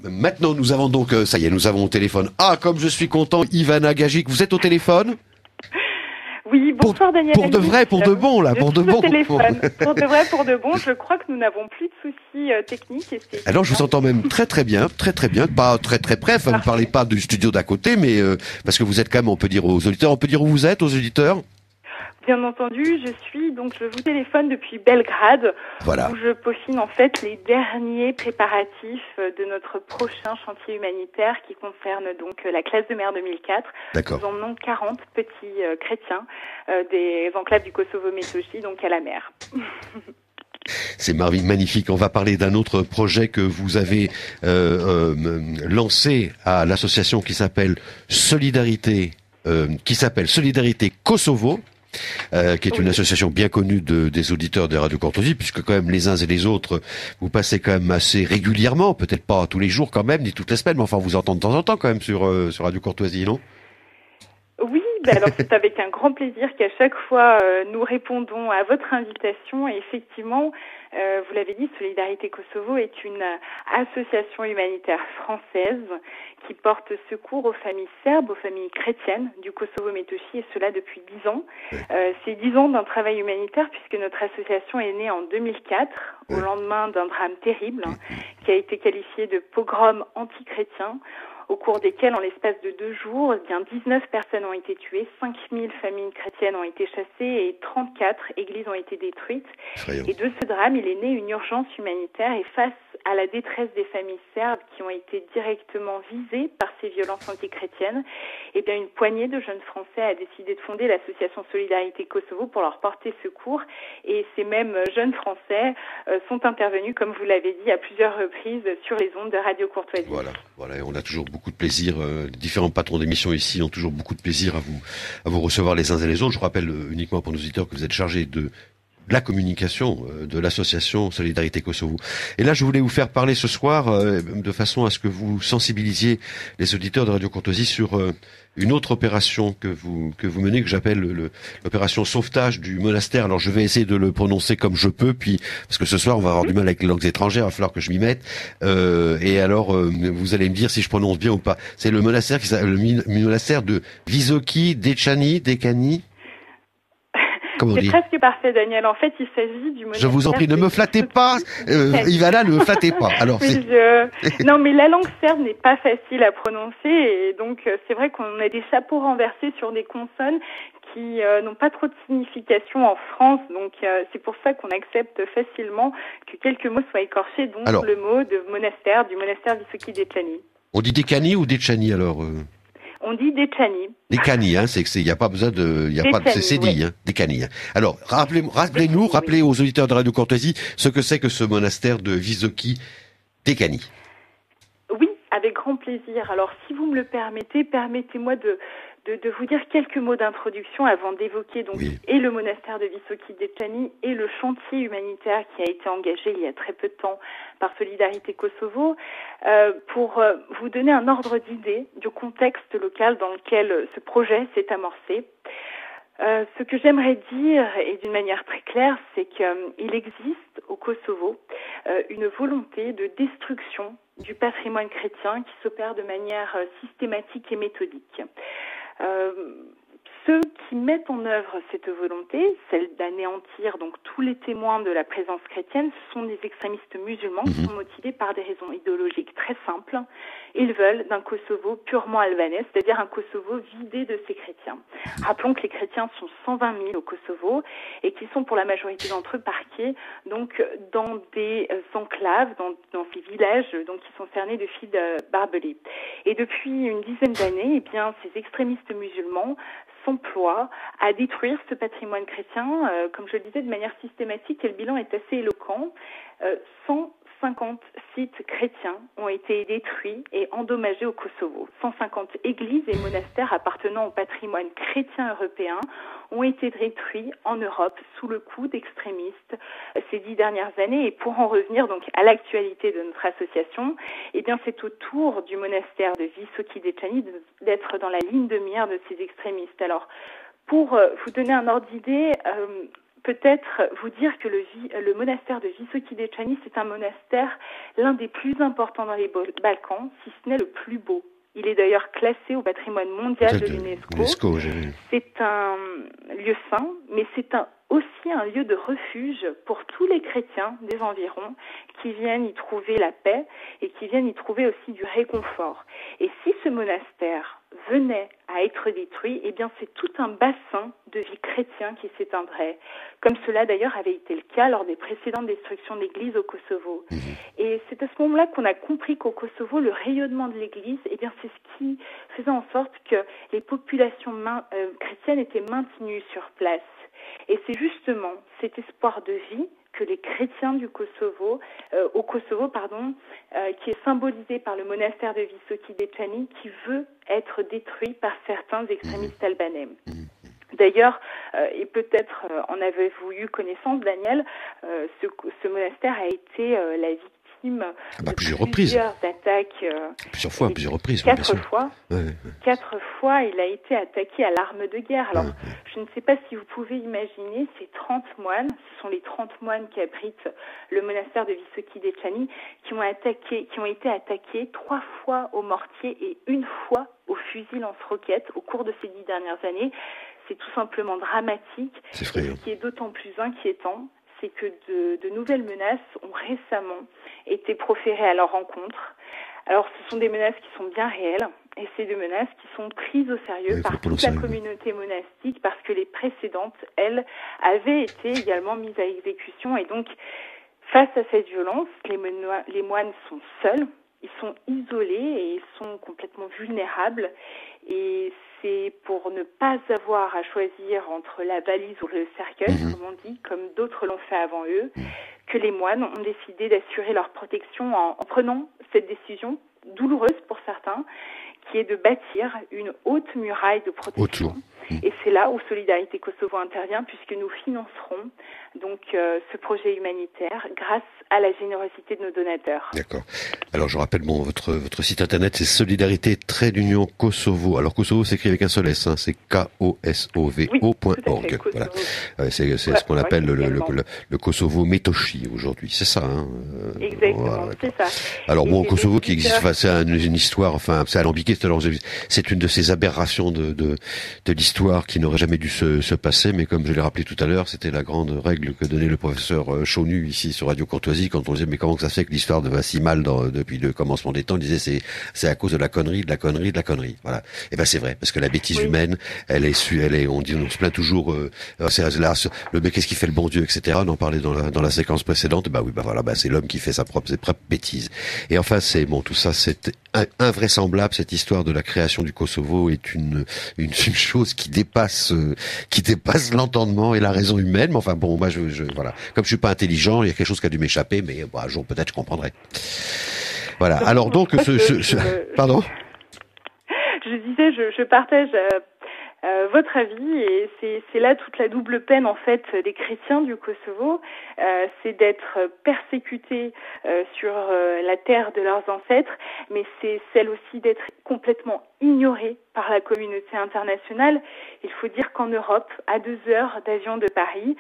Maintenant, nous avons donc, ça y est, nous avons au téléphone. Ah, comme je suis content, Ivana Gagic, vous êtes au téléphone? Oui, bonsoir Daniel. Pour de vrai, pour de bon, là, pour de bon. Téléphone. Pour de vrai, pour de bon, je crois que nous n'avons plus de soucis techniques. Alors, je vous entends même très très bien, pas très très près, enfin, vous parlez pas du studio d'à côté, mais parce que vous êtes quand même, on peut dire aux auditeurs, on peut dire où vous êtes aux auditeurs? Bien entendu, je vous téléphone depuis Belgrade, voilà. Où je peaufine en fait les derniers préparatifs de notre prochain chantier humanitaire qui concerne donc la classe de mer 2004. D'accord. Nous emmenons 40 petits chrétiens des enclaves du Kosovo-Metochi, donc à la mer. C'est magnifique. On va parler d'un autre projet que vous avez lancé à l'association qui s'appelle Solidarité Kosovo. Qui est une association bien connue des auditeurs de Radio Courtoisie, puisque quand même les uns et les autres, vous passez quand même assez régulièrement, peut-être pas tous les jours quand même, ni toutes les semaines, mais enfin vous entendez de temps en temps quand même sur Radio Courtoisie, non? Oui, alors c'est avec un grand plaisir qu'à chaque fois nous répondons à votre invitation et effectivement, vous l'avez dit, Solidarité Kosovo est une association humanitaire française qui porte secours aux familles serbes, aux familles chrétiennes du Kosovo-Metochi et cela depuis 10 ans. C'est 10 ans d'un travail humanitaire puisque notre association est née en 2004 au lendemain d'un drame terrible qui a été qualifié de pogrom anti-chrétien, au cours desquels, en l'espace de 2 jours, 19 personnes ont été tuées, 5000 familles chrétiennes ont été chassées et 34 églises ont été détruites. Effrayant. Et de ce drame, il est né une urgence humanitaire et face à la détresse des familles serbes qui ont été directement visées par ces violences antichrétiennes, eh bien une poignée de jeunes Français a décidé de fonder l'association Solidarité Kosovo pour leur porter secours. Et ces mêmes jeunes Français sont intervenus, comme vous l'avez dit, à plusieurs reprises sur les ondes de Radio Courtoisie. Voilà, et on a toujours beaucoup de plaisir. Les différents patrons d'émissions ici ont toujours beaucoup de plaisir à vous recevoir les uns et les autres. Je rappelle uniquement pour nos auditeurs que vous êtes chargés de la communication de l'association Solidarité Kosovo. Et là, je voulais vous faire parler ce soir de façon à ce que vous sensibilisiez les auditeurs de Radio Courtoisie sur une autre opération que vous menez, que j'appelle l'opération sauvetage du monastère. Alors, je vais essayer de le prononcer comme je peux, puis parce que ce soir, on va avoir du mal avec les langues étrangères, il va falloir que je m'y mette. Et alors, vous allez me dire si je prononce bien ou pas. C'est le monastère qui s'appelle le monastère de Visoki Dekani. C'est presque parfait, Daniel. En fait, il s'agit du monastère. Je vous en prie, ne me flattez pas, Ivana, ne me flattez pas. Alors, non, mais la langue serbe n'est pas facile à prononcer, et donc c'est vrai qu'on a des chapeaux renversés sur des consonnes qui n'ont pas trop de signification en France, donc c'est pour ça qu'on accepte facilement que quelques mots soient écorchés, dont le mot de monastère, du monastère Visoki Dekani. On dit Dekani ou Dekani alors On dit Dekani. Dekani, hein, il n'y a pas besoin de, c'est dit, hein, Dekani. Alors, rappelez aux auditeurs de Radio Courtoisie ce que c'est que ce monastère de Visoki Dekani. Oui, avec grand plaisir. Alors, si vous me le permettez, permettez-moi de vous dire quelques mots d'introduction avant d'évoquer donc et le monastère de Visoki Dekani et le chantier humanitaire qui a été engagé il y a très peu de temps par Solidarité Kosovo, pour vous donner un ordre d'idée du contexte local dans lequel ce projet s'est amorcé. Ce que j'aimerais dire, et d'une manière très claire, c'est qu'il existe au Kosovo une volonté de destruction du patrimoine chrétien qui s'opère de manière systématique et méthodique. Ceux qui mettent en œuvre cette volonté, celle d'anéantir donc tous les témoins de la présence chrétienne, ce sont des extrémistes musulmans qui sont motivés par des raisons idéologiques très simples. Ils veulent d'un Kosovo purement albanais, c'est-à-dire un Kosovo vidé de ses chrétiens. Rappelons que les chrétiens sont 120 000 au Kosovo et qu'ils sont pour la majorité d'entre eux parqués donc dans des enclaves, dans ces villages donc qui sont cernés de fils barbelés. Et depuis une dizaine d'années, eh bien ces extrémistes musulmans s'emploie à détruire ce patrimoine chrétien, comme je le disais, de manière systématique, et le bilan est assez éloquent. 150 sites chrétiens ont été détruits et endommagés au Kosovo. 150 églises et monastères appartenant au patrimoine chrétien européen ont été détruits en Europe sous le coup d'extrémistes ces 10 dernières années. Et pour en revenir donc à l'actualité de notre association, eh bien c'est au tour du monastère de Visoki Dekani d'être dans la ligne de mire de ces extrémistes. Alors, pour vous donner un ordre d'idée, peut-être vous dire que le monastère de Visoki-Dechani, c'est un monastère l'un des plus importants dans les Balkans, si ce n'est le plus beau. Il est d'ailleurs classé au patrimoine mondial de l'UNESCO. C'est un lieu saint, mais c'est aussi un lieu de refuge pour tous les chrétiens des environs qui viennent y trouver la paix et qui viennent y trouver aussi du réconfort. Et si ce monastère venait à être détruit, eh bien c'est tout un bassin de vie chrétien qui s'éteindrait, comme cela d'ailleurs avait été le cas lors des précédentes destructions d'églises au Kosovo. Et c'est à ce moment-là qu'on a compris qu'au Kosovo, le rayonnement de l'église, eh bien c'est ce qui faisait en sorte que les populations chrétiennes étaient maintenues sur place. Et c'est justement cet espoir de vie que les chrétiens du Kosovo, qui est symbolisé par le monastère de Visoki-Dechani, qui veut être détruit par certains extrémistes albanais. D'ailleurs, et peut-être en avez-vous eu connaissance, Daniel, ce monastère a été la victime de plusieurs attaques. Plusieurs reprises. 4 fois. Ouais. 4 fois, il a été attaqué à l'arme de guerre. Alors, je ne sais pas si vous pouvez imaginer ces 30 moines, ce sont les 30 moines qui abritent le monastère de Visoki-Dechani, qui ont été attaqués 3 fois au mortier et 1 fois au fusil lance-roquettes au cours de ces 10 dernières années. C'est tout simplement dramatique. C'est effrayant. Ce qui est d'autant plus inquiétant, c'est que de nouvelles menaces ont récemment été proférées à leur encontre. Alors, ce sont des menaces qui sont bien réelles, et c'est des menaces qui sont prises au sérieux par toute la communauté monastique, parce que les précédentes, elles, avaient été également mises à exécution. Et donc, face à cette violence, les moines sont seuls, ils sont isolés et ils sont complètement vulnérables. Et c'est pour ne pas avoir à choisir entre la balise ou le cercueil, comme on dit, comme d'autres l'ont fait avant eux, que les moines ont décidé d'assurer leur protection en prenant cette décision douloureuse pour certains, qui est de bâtir une haute muraille de protection. Et c'est là où Solidarité Kosovo intervient, puisque nous financerons donc ce projet humanitaire grâce à la générosité de nos donateurs. D'accord. Alors je rappelle votre site internet, c'est Solidarité-Union Kosovo. Alors Kosovo s'écrit avec un seul S, hein, c'est kosovo.org. Voilà. C'est ce qu'on appelle le Kosovo Metochi aujourd'hui, c'est ça. Hein. Exactement, voilà, c'est ça. Alors bon, Kosovo qui existe, c'est une histoire, enfin c'est alambiqué. C'est une de ces aberrations de l'histoire qui n'aurait jamais dû se passer, mais comme je l'ai rappelé tout à l'heure, c'était la grande règle que donnait le professeur Chaunu ici sur Radio Courtoisie quand on disait mais comment ça se fait que l'histoire va si mal depuis le commencement des temps. Il disait c'est à cause de la connerie. Voilà. Et ben c'est vrai parce que la bêtise humaine, on se plaint toujours. Le mec qu'est-ce qui fait le bon Dieu, etc. On en parlait dans la séquence précédente. C'est l'homme qui fait ses propres bêtises. Et enfin tout ça c'est invraisemblable. Cette histoire de la création du Kosovo est une chose qui dépasse l'entendement et la raison humaine. Mais enfin bon, moi voilà, comme je suis pas intelligent, il y a quelque chose qui a dû m'échapper, mais un jour peut-être je comprendrai. Voilà. Alors donc pardon. Je disais, je partage votre avis, et c'est là toute la double peine en fait des chrétiens du Kosovo, c'est d'être persécutés sur la terre de leurs ancêtres, mais c'est celle aussi d'être complètement ignorés par la communauté internationale. Il faut dire qu'en Europe, à 2 heures d'avion de Paris,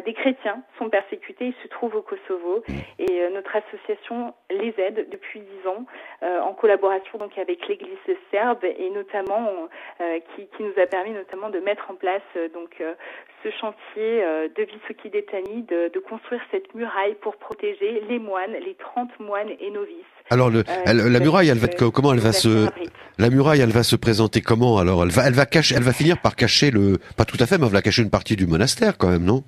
des chrétiens sont persécutés, ils se trouvent au Kosovo, et notre association les aide depuis 10 ans, en collaboration donc avec l'Église serbe, et notamment qui nous a permis notamment de mettre en place ce chantier de Visoki-Dechani, de construire cette muraille pour protéger les moines, les 30 moines et novices. Alors la muraille, comment elle va la muraille, elle va se présenter comment? Alors elle va finir par cacher pas tout à fait, mais elle va cacher une partie du monastère quand même, non?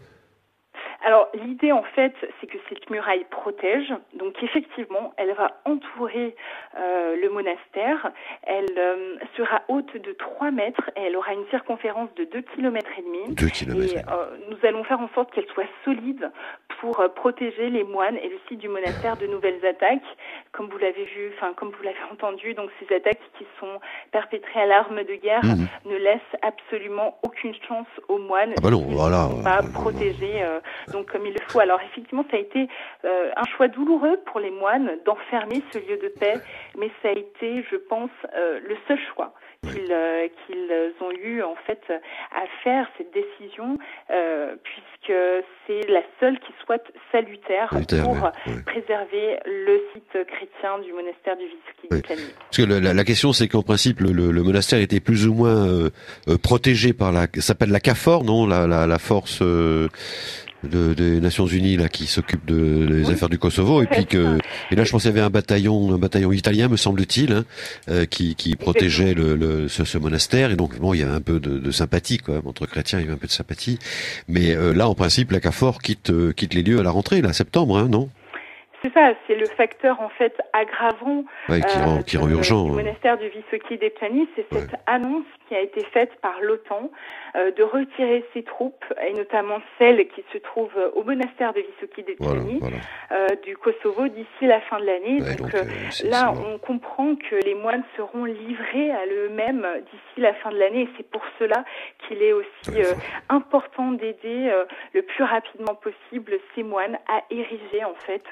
Alors l'idée en fait, c'est que cette muraille protège. Donc effectivement, elle va entourer le monastère. Elle sera haute de 3 mètres et elle aura une circonférence de 2,5 km. 2 km. Et nous allons faire en sorte qu'elle soit solide pour protéger les moines et le site du monastère de nouvelles attaques. Comme vous l'avez entendu, donc ces attaques qui sont perpétrées à l'arme de guerre ne laissent absolument aucune chance aux moines. Ah bah non, voilà. Pas protégés. Donc, comme comme il le faut. Alors effectivement, ça a été un choix douloureux pour les moines d'enfermer ce lieu de paix, mais ça a été, je pense, le seul choix qu'ils ont eu en fait à faire, cette décision, puisque c'est la seule qui soit salutaire pour préserver le site chrétien du monastère du Vysocki de Plani. Parce que la question, c'est qu'en principe le monastère était plus ou moins protégé par ça s'appelle la CAFOR, non, la force des Nations Unies là qui s'occupe des affaires du Kosovo, et puis et là je pense qu'il y avait un bataillon italien, me semble-t-il, qui protégeait ce monastère, et donc bon, il y avait un peu de sympathie quand même entre chrétiens, il y avait un peu de sympathie, mais là en principe la CAFOR quitte les lieux à la rentrée, là, septembre, non? C'est ça, c'est le facteur en fait aggravant qui rend urgent du monastère du Vysocki de Plani, c'est cette annonce qui a été faite par l'OTAN de retirer ses troupes, et notamment celles qui se trouvent au monastère de Vysocki de Plani du Kosovo d'ici la fin de l'année. Donc là, on comprend que les moines seront livrés à eux-mêmes d'ici la fin de l'année, et c'est pour cela qu'il est aussi important d'aider le plus rapidement possible ces moines à ériger en fait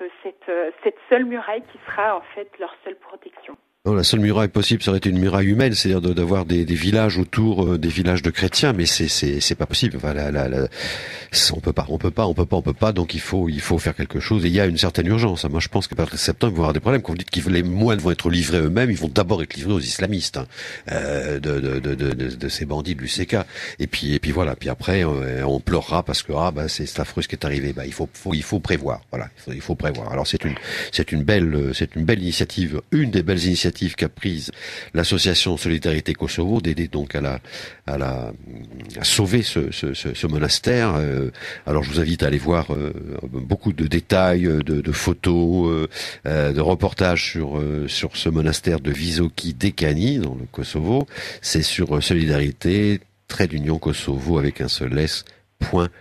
cette seule muraille qui sera en fait leur seule protection. Non, la seule muraille possible serait une muraille humaine, c'est-à-dire d'avoir des villages autour des villages de chrétiens, mais c'est pas possible. Enfin, on peut pas. Donc il faut faire quelque chose. Et il y a une certaine urgence. Moi, je pense qu'à partir de septembre, ils vont avoir des problèmes. Quand vous dites que les moines vont être livrés eux-mêmes, ils vont d'abord être livrés aux islamistes, de ces bandits de l'UCK. Et puis voilà. Puis après, on pleurera parce que c'est affreux ce qui est arrivé. Il faut prévoir. Voilà, il faut prévoir. Alors c'est une belle initiative, une des belles initiatives qu'a prise l'association Solidarité Kosovo, d'aider donc à sauver ce monastère. Alors je vous invite à aller voir beaucoup de détails, de photos, de reportages sur ce monastère de Vysocki Dekani dans le Kosovo. C'est sur Solidarité Kosovo avec un seul s.org.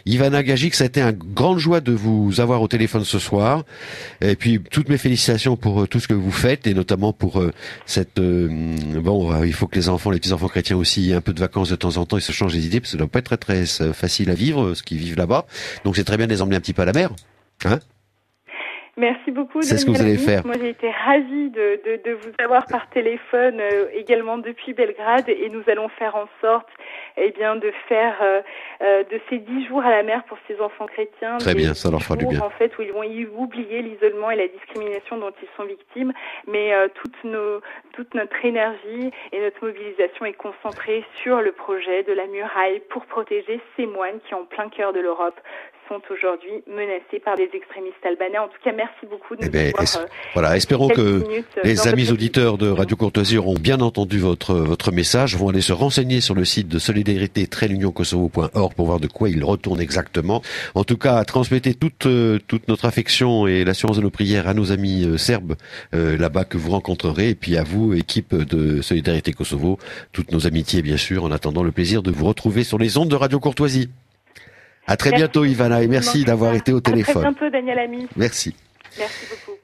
Ivana Gagic, ça a été une grande joie de vous avoir au téléphone ce soir, et puis toutes mes félicitations pour tout ce que vous faites, et notamment pour il faut que les petits-enfants chrétiens aussi aient un peu de vacances de temps en temps et se changent les idées, parce que ça doit pas être très facile à vivre, ce qu'ils vivent là-bas, donc c'est très bien de les emmener un petit peu à la mer, hein. Merci beaucoup. C'est ce que vous allez faire. Moi, j'ai été ravie de vous avoir par téléphone également depuis Belgrade, et nous allons faire en sorte de faire de ces 10 jours à la mer pour ces enfants chrétiens. Très bien, ça leur fera du bien. En fait, où ils vont y oublier l'isolement et la discrimination dont ils sont victimes, mais toute notre énergie et notre mobilisation est concentrée sur le projet de la muraille pour protéger ces moines qui, en plein cœur de l'Europe, sont aujourd'hui menacés par des extrémistes albanais. En tout cas, merci beaucoup de nous avoir espérons que les amis auditeurs de Radio Courtoisie auront bien entendu votre message, vont aller se renseigner sur le site de solidarité-kosovo.org pour voir de quoi il retourne exactement. En tout cas, transmettez toute notre affection et l'assurance de nos prières à nos amis serbes là-bas que vous rencontrerez, et puis à vous, équipe de Solidarité Kosovo, toutes nos amitiés bien sûr, en attendant le plaisir de vous retrouver sur les ondes de Radio Courtoisie. À très bientôt, Ivana, et merci d'avoir été au téléphone. À très bientôt, Daniel Ami. Merci. Merci beaucoup.